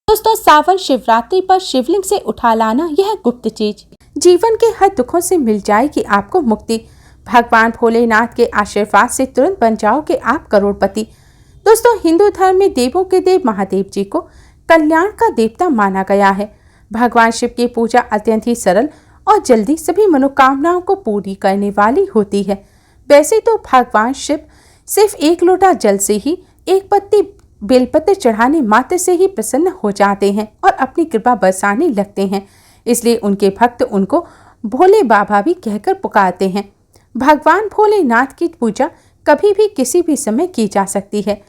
दोस्तों, सावन शिवरात्रि पर शिवलिंग से उठा लाना यह गुप्त चीज जीवन के हर दुखों से मिल जाएगी आपको मुक्ति। भगवान भोलेनाथ के आशीर्वाद से तुरंत बन जाओगे आप करोड़पति। दोस्तों, हिंदू धर्म में देवों के देव महादेव जी को कल्याण का देवता माना गया है। भगवान शिव की पूजा अत्यंत ही सरल और जल्दी सभी मनोकामनाओं को पूरी करने वाली होती है। वैसे तो भगवान शिव सिर्फ एक लोटा जल से ही, एक पत्ती बेलपत्र चढ़ाने मात्र से ही प्रसन्न हो जाते हैं और अपनी कृपा बरसाने लगते हैं। इसलिए उनके भक्त उनको भोले बाबा भी कहकर पुकारते हैं। भगवान भोलेनाथ की पूजा कभी भी किसी भी समय की जा सकती है,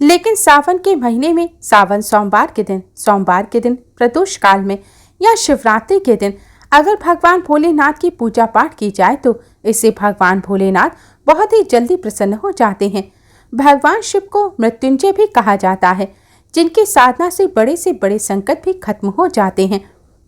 लेकिन सावन के महीने में, सावन सोमवार के दिन प्रदोष काल में या शिवरात्रि के दिन अगर भगवान भोलेनाथ की पूजा पाठ की जाए तो इससे भगवान भोलेनाथ बहुत ही जल्दी प्रसन्न हो जाते हैं। भगवान शिव को मृत्युंजय भी कहा जाता है, जिनकी साधना से बड़े संकट भी खत्म हो जाते हैं।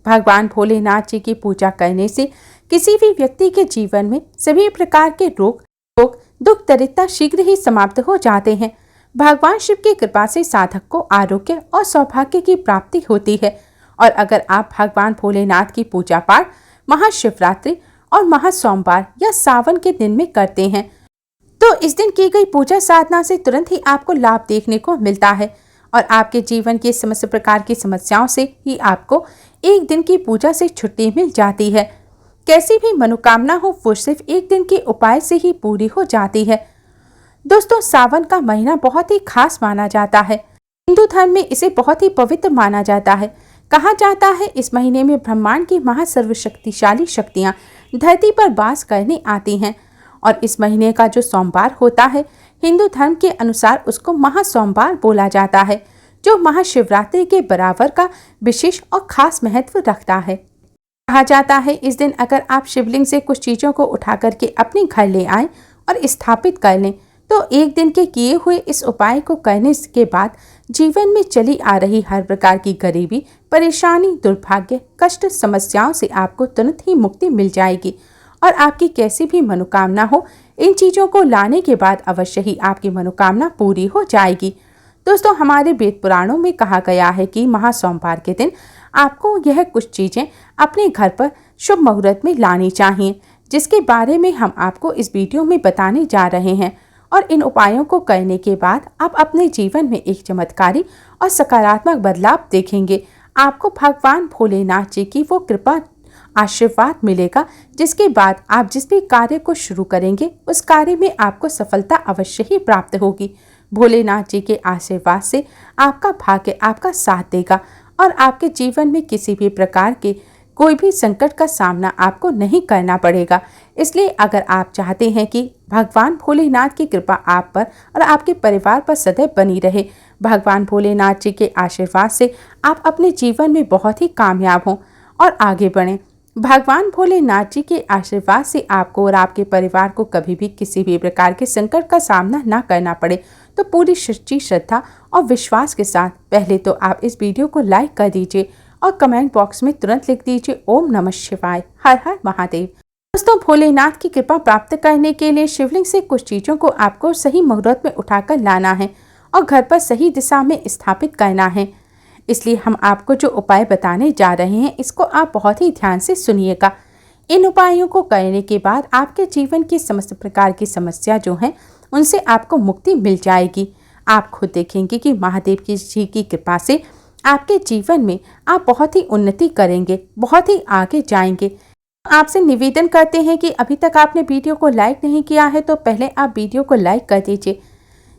भगवान भोलेनाथ जी की पूजा करने से किसी भी व्यक्ति के जीवन में सभी प्रकार के रोग दुख दरिद्रता शीघ्र ही समाप्त हो जाते हैं। भगवान शिव की कृपा से साधक को आरोग्य और सौभाग्य की प्राप्ति होती है। और अगर आप भगवान भोलेनाथ की पूजा पाठ महाशिवरात्रि और महासोमवार या सावन के दिन में करते हैं तो इस दिन की गई पूजा साधना से तुरंत ही आपको लाभ देखने को मिलता है और आपके जीवन की समस्त प्रकार की समस्याओं से ही आपको एक दिन की पूजा से छुट्टी मिल जाती है। कैसी भी मनोकामना हो वो सिर्फ एक दिन के उपाय से ही पूरी हो जाती है। दोस्तों, सावन का महीना बहुत ही खास माना जाता है। हिंदू धर्म में इसे बहुत ही पवित्र माना जाता है। कहा जाता है इस महीने में ब्रह्मांड की महासर्वशक्तिशाली शक्तियां धरती पर वास करने आती हैं और इस महीने का जो सोमवार होता है हिंदू धर्म के अनुसार उसको महासोमवार बोला जाता है, जो महाशिवरात्रि के बराबर का विशेष और खास महत्व रखता है। कहा जाता है इस दिन अगर आप शिवलिंग से कुछ चीज़ों को उठा करके अपने घर ले आएं और स्थापित कर लें तो एक दिन के किए हुए इस उपाय को करने के बाद जीवन में चली आ रही हर प्रकार की गरीबी, परेशानी, दुर्भाग्य, कष्ट, समस्याओं से आपको तुरंत ही मुक्ति मिल जाएगी और आपकी कैसी भी मनोकामना हो इन चीज़ों को लाने के बाद अवश्य ही आपकी मनोकामना पूरी हो जाएगी। दोस्तों, हमारे वेद पुराणों में कहा गया है कि महासोमवार के दिन आपको यह कुछ चीज़ें अपने घर पर शुभ मुहूर्त में लानी चाहिए, जिसके बारे में हम आपको इस वीडियो में बताने जा रहे हैं। और इन उपायों को करने के बाद आप अपने जीवन में एक चमत्कारी और सकारात्मक बदलाव देखेंगे। आपको भगवान भोलेनाथ जी की वो कृपा आशीर्वाद मिलेगा, जिसके बाद आप जिस भी कार्य को शुरू करेंगे उस कार्य में आपको सफलता अवश्य ही प्राप्त होगी। भोलेनाथ जी के आशीर्वाद से आपका भाग्य आपका साथ देगा और आपके जीवन में किसी भी प्रकार के कोई भी संकट का सामना आपको नहीं करना पड़ेगा। इसलिए अगर आप चाहते हैं कि भगवान भोलेनाथ की कृपा आप पर और आपके परिवार पर सदैव बनी रहे, भगवान भोलेनाथ जी के आशीर्वाद से आप अपने जीवन में बहुत ही कामयाब हों और आगे बढ़ें, भगवान भोलेनाथ जी के आशीर्वाद से आपको और आपके परिवार को कभी भी किसी भी प्रकार के संकट का सामना ना करना पड़े, तो पूरी सच्ची श्रद्धा और विश्वास के साथ पहले तो आप इस वीडियो को लाइक कर दीजिए और कमेंट बॉक्स में तुरंत लिख दीजिए ओम नमः शिवाय, हर हर महादेव। दोस्तों, भोलेनाथ की कृपा प्राप्त करने के लिए शिवलिंग से कुछ चीज़ों को आपको सही मुहूर्त में उठाकर लाना है और घर पर सही दिशा में स्थापित करना है। इसलिए हम आपको जो उपाय बताने जा रहे हैं इसको आप बहुत ही ध्यान से सुनिएगा। इन उपायों को करने के बाद आपके जीवन की समस्त प्रकार की समस्या जो हैं उनसे आपको मुक्ति मिल जाएगी। आप खुद देखेंगे कि महादेव जी की कृपा से आपके जीवन में आप बहुत ही उन्नति करेंगे, बहुत ही आगे जाएंगे। आपसे निवेदन करते हैं कि अभी तक आपने वीडियो को लाइक नहीं किया है तो पहले आप वीडियो को लाइक कर दीजिए।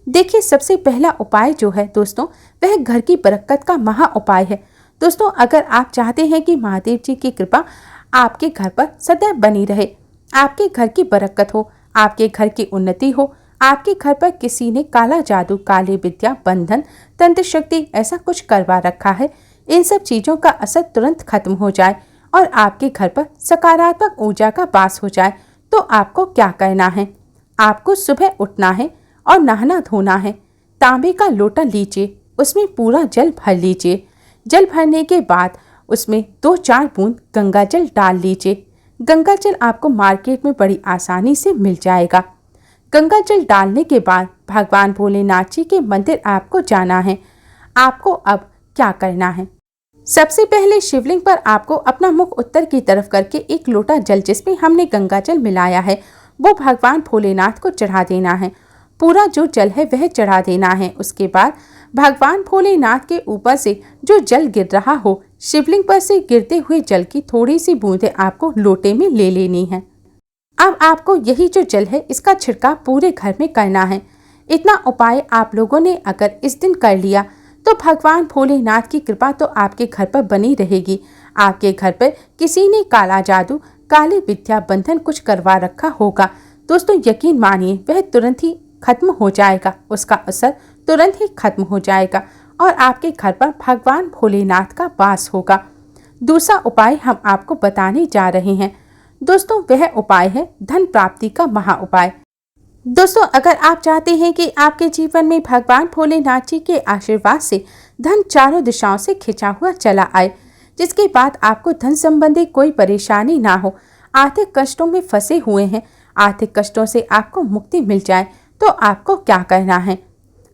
देखिए, सबसे पहला उपाय जो है दोस्तों वह घर की बरकत का महा उपाय है। दोस्तों, अगर आप चाहते हैं कि महादेव जी की कृपा आपके घर पर सदैव बनी रहे, आपके घर की बरकत हो, आपके घर की उन्नति हो, आपके घर पर किसी ने काला जादू, काली विद्या, बंधन, तंत्र शक्ति ऐसा कुछ करवा रखा है, इन सब चीज़ों का असर तुरंत खत्म हो जाए और आपके घर पर सकारात्मक ऊर्जा का वास हो जाए, तो आपको क्या करना है? आपको सुबह उठना है और नहाना धोना है। तांबे का लोटा लीजिए, उसमें पूरा जल भर लीजिए। जल भरने के बाद उसमें 2-4 बूंद गंगा जल डाल लीजिए। गंगा जल आपको मार्केट में बड़ी आसानी से मिल जाएगा। गंगा जल डालने के बाद भगवान भोलेनाथ जी के मंदिर आपको जाना है। आपको अब क्या करना है। सबसे पहले शिवलिंग पर आपको अपना मुख उत्तर की तरफ करके एक लोटा जल जिसमें हमने गंगा जल मिलाया है वो भगवान भोलेनाथ को चढ़ा देना है। पूरा जो जल है वह चढ़ा देना है। उसके बाद भगवान भोलेनाथ के ऊपर से जो जल गिर रहा हो, शिवलिंग पर से गिरते हुए जल की थोड़ी सी बूंदें आपको लोटे में ले लेनी है। अब आपको यही जो जल है इसका छिड़काव पूरे घर में करना है। इतना उपाय आप लोगों ने अगर इस दिन कर लिया तो भगवान भोलेनाथ की कृपा तो आपके घर पर बनी रहेगी। आपके घर पर किसी ने काला जादू, काली विद्या बंधन कुछ करवा रखा होगा दोस्तों, यकीन मानिए वह तुरंत ही खत्म हो जाएगा, उसका असर तुरंत ही खत्म हो जाएगा और आपके घर पर भगवान भोलेनाथ का वास होगा। दूसरा उपाय हम आपको बताने जा रहे हैं दोस्तों, वह उपाय है धन प्राप्ति का महा उपाय। दोस्तों, अगर आप चाहते हैं कि आपके जीवन में भगवान भोलेनाथ जी के आशीर्वाद से धन चारों दिशाओं से खिंचा हुआ चला आए, जिसके बाद आपको धन संबंधी कोई परेशानी ना हो, आर्थिक कष्टों में फंसे हुए हैं, आर्थिक कष्टों से आपको मुक्ति मिल जाए, तो आपको क्या करना है।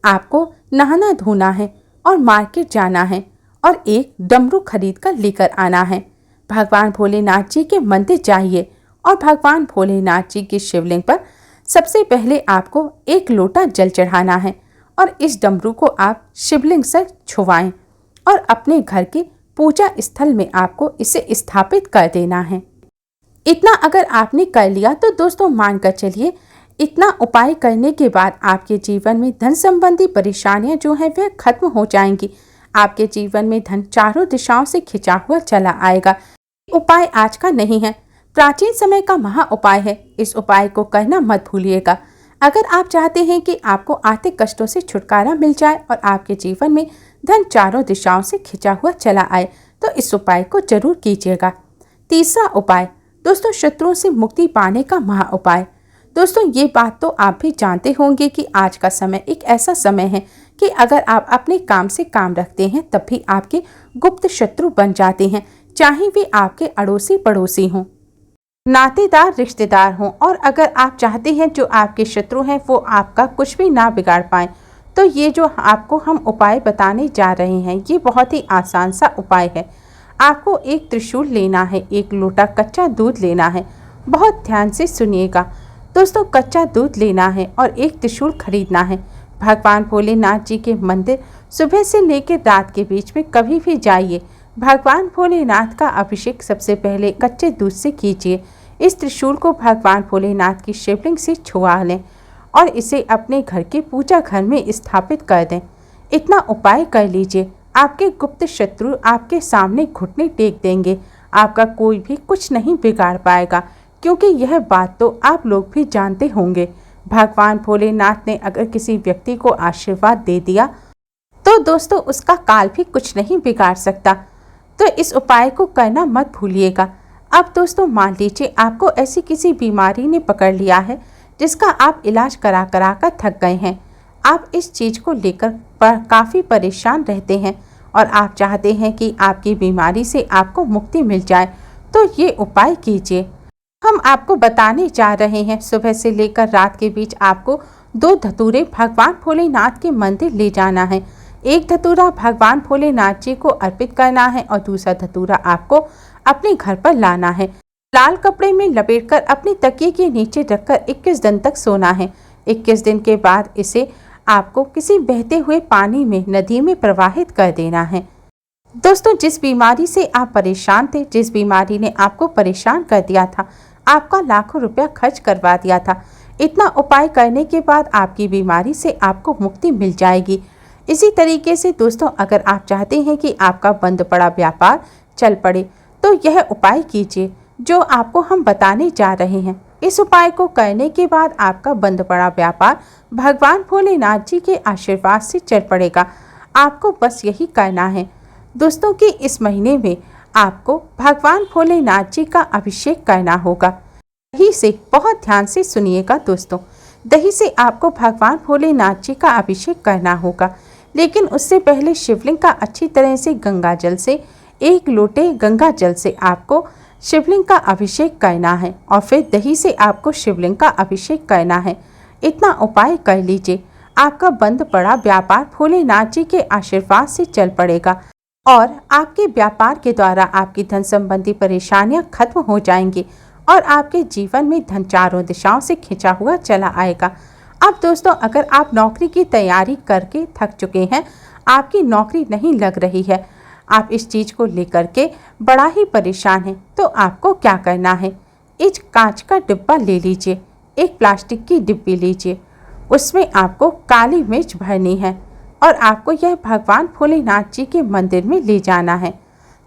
आपको नहाना धोना है और मार्केट जाना है और एक डमरू खरीद कर लेकर आना है। भगवान भोलेनाथ जी के मंदिर जाइए और भगवान भोलेनाथ जी के शिवलिंग पर सबसे पहले आपको एक लोटा जल चढ़ाना है और इस डमरू को आप शिवलिंग से छुवाएं और अपने घर के पूजा स्थल में आपको इसे स्थापित कर देना है। इतना अगर आपने कर लिया तो दोस्तों मानकर चलिए, इतना उपाय करने के बाद आपके जीवन में धन संबंधी परेशानियां जो हैं वह खत्म हो जाएंगी। आपके जीवन में धन चारों दिशाओं से खिंचा हुआ चला आएगा। उपाय आज का नहीं है, प्राचीन समय का महा उपाय है। इस उपाय को करना मत भूलिएगा। अगर आप चाहते हैं कि आपको आर्थिक कष्टों से छुटकारा मिल जाए और आपके जीवन में धन चारों दिशाओं से खिंचा हुआ चला आए तो इस उपाय को जरूर कीजिएगा। तीसरा उपाय दोस्तों, शत्रुओं से मुक्ति पाने का महा उपाय। दोस्तों, ये बात तो आप भी जानते होंगे कि आज का समय एक ऐसा समय है कि अगर आप अपने काम से काम रखते हैं तब भी आपके गुप्त शत्रु बन जाते हैं, चाहे वे आपके अड़ोसी पड़ोसी हों, नातेदार रिश्तेदार हों। और अगर आप चाहते हैं जो आपके शत्रु हैं वो आपका कुछ भी ना बिगाड़ पाए, तो ये जो आपको हम उपाय बताने जा रहे हैं ये बहुत ही आसान सा उपाय है। आपको एक त्रिशूल लेना है, एक लोटा कच्चा दूध लेना है। बहुत ध्यान से सुनिएगा दोस्तों, कच्चा दूध लेना है और एक त्रिशूल खरीदना है। भगवान भोलेनाथ जी के मंदिर सुबह से लेकर रात के बीच में कभी भी जाइए। भगवान भोलेनाथ का अभिषेक सबसे पहले कच्चे दूध से कीजिए। इस त्रिशूल को भगवान भोलेनाथ की शिवलिंग से छुआ लें और इसे अपने घर के पूजा घर में स्थापित कर दें। इतना उपाय कर लीजिए, आपके गुप्त शत्रु आपके सामने घुटने टेक देंगे। आपका कोई भी कुछ नहीं बिगाड़ पाएगा, क्योंकि यह बात तो आप लोग भी जानते होंगे। भगवान भोलेनाथ ने अगर किसी व्यक्ति को आशीर्वाद दे दिया तो दोस्तों उसका काल भी कुछ नहीं बिगाड़ सकता। तो इस उपाय को करना मत भूलिएगा। अब दोस्तों मान लीजिए आपको ऐसी किसी बीमारी ने पकड़ लिया है जिसका आप इलाज करा करा कर थक गए हैं। आप इस चीज़ को लेकर काफ़ी परेशान रहते हैं और आप चाहते हैं कि आपकी बीमारी से आपको मुक्ति मिल जाए, तो ये उपाय कीजिए। हम आपको बताने जा रहे हैं, सुबह से लेकर रात के बीच आपको 2 धतूरे भगवान भोलेनाथ के मंदिर ले जाना है। एक धतूरा भगवान भोलेनाथ जी को अर्पित करना है और दूसरा धतूरा आपको अपने घर पर लाना है। लाल कपड़े में लपेटकर अपनी तकिए के नीचे रखकर 21 दिन तक सोना है। 21 दिन के बाद इसे आपको किसी बहते हुए पानी में, नदी में प्रवाहित कर देना है। दोस्तों, जिस बीमारी से आप परेशान थे, जिस बीमारी ने आपको परेशान कर दिया था, आपका लाखों रुपया खर्च करवा दिया था, इतना उपाय करने के बाद आपकी बीमारी से आपको मुक्ति मिल जाएगी। इसी तरीके से दोस्तों, अगर आप चाहते हैं कि आपका बंद पड़ा व्यापार चल पड़े, तो यह उपाय कीजिए जो आपको हम बताने जा रहे हैं। इस उपाय को करने के बाद आपका बंद पड़ा व्यापार भगवान भोलेनाथ जी के आशीर्वाद से चल पड़ेगा। आपको बस यही करना है दोस्तों कि इस महीने में आपको भगवान भोलेनाथ जी का अभिषेक करना होगा। दही से, बहुत ध्यान से सुनिएगा दोस्तों, दही से आपको भगवान भोलेनाथ जी का अभिषेक करना होगा। लेकिन उससे पहले शिवलिंग का अच्छी तरह से गंगा जल से, 1 लोटे गंगा जल से आपको शिवलिंग का अभिषेक करना है और फिर दही से आपको शिवलिंग का अभिषेक करना है। इतना उपाय कर लीजिए। आपका बंद पड़ा व्यापार भोलेनाथ जी के आशीर्वाद से चल पड़ेगा और आपके व्यापार के द्वारा आपकी धन संबंधी परेशानियां खत्म हो जाएंगी और आपके जीवन में धन चारों दिशाओं से खिंचा हुआ चला आएगा। अब दोस्तों, अगर आप नौकरी की तैयारी करके थक चुके हैं, आपकी नौकरी नहीं लग रही है, आप इस चीज़ को लेकर के बड़ा ही परेशान हैं, तो आपको क्या करना है? एक कांच का डिब्बा ले लीजिए, एक प्लास्टिक की डिब्बी लीजिए, उसमें आपको काली मिर्च भरनी है और आपको यह भगवान भोलेनाथ जी के मंदिर में ले जाना है।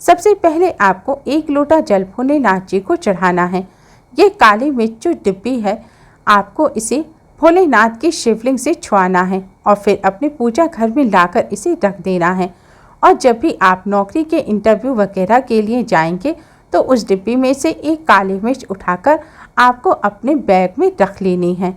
सबसे पहले आपको 1 लोटा जल भोलेनाथ जी को चढ़ाना है। ये काली मिर्च जो डिब्बी है, आपको इसे भोलेनाथ की शिवलिंग से छुआना है और फिर अपने पूजा घर में लाकर इसे रख देना है। और जब भी आप नौकरी के इंटरव्यू वगैरह के लिए जाएंगे तो उस डिब्बी में से एक काली मिर्च उठाकर आपको अपने बैग में रख लेनी है,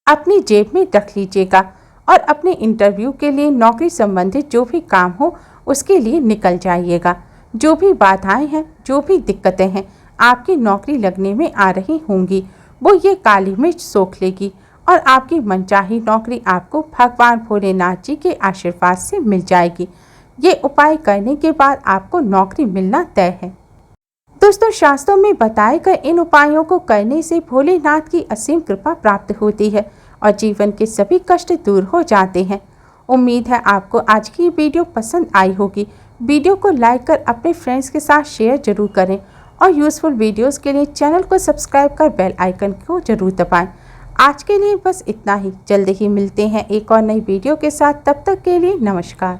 अपनी जेब में रख लीजिएगा और अपने इंटरव्यू के लिए नौकरी संबंधित जो भी काम हो उसके लिए निकल जाइएगा। जो भी बाधाएं हैं, जो भी दिक्कतें हैं आपकी नौकरी लगने में आ रही होंगी, वो ये काली मिर्च सोख लेगी और आपकी मनचाही नौकरी आपको भगवान भोलेनाथ जी के आशीर्वाद से मिल जाएगी। ये उपाय करने के बाद आपको नौकरी मिलना तय है। दोस्तों, शास्त्रों में बताए गए इन उपायों को करने से भोलेनाथ की असीम कृपा प्राप्त होती है और जीवन के सभी कष्ट दूर हो जाते हैं। उम्मीद है आपको आज की वीडियो पसंद आई होगी। वीडियो को लाइक कर अपने फ्रेंड्स के साथ शेयर जरूर करें और यूज़फुल वीडियोस के लिए चैनल को सब्सक्राइब कर बेल आइकन को जरूर दबाएं। आज के लिए बस इतना ही। जल्द ही मिलते हैं एक और नई वीडियो के साथ। तब तक के लिए नमस्कार।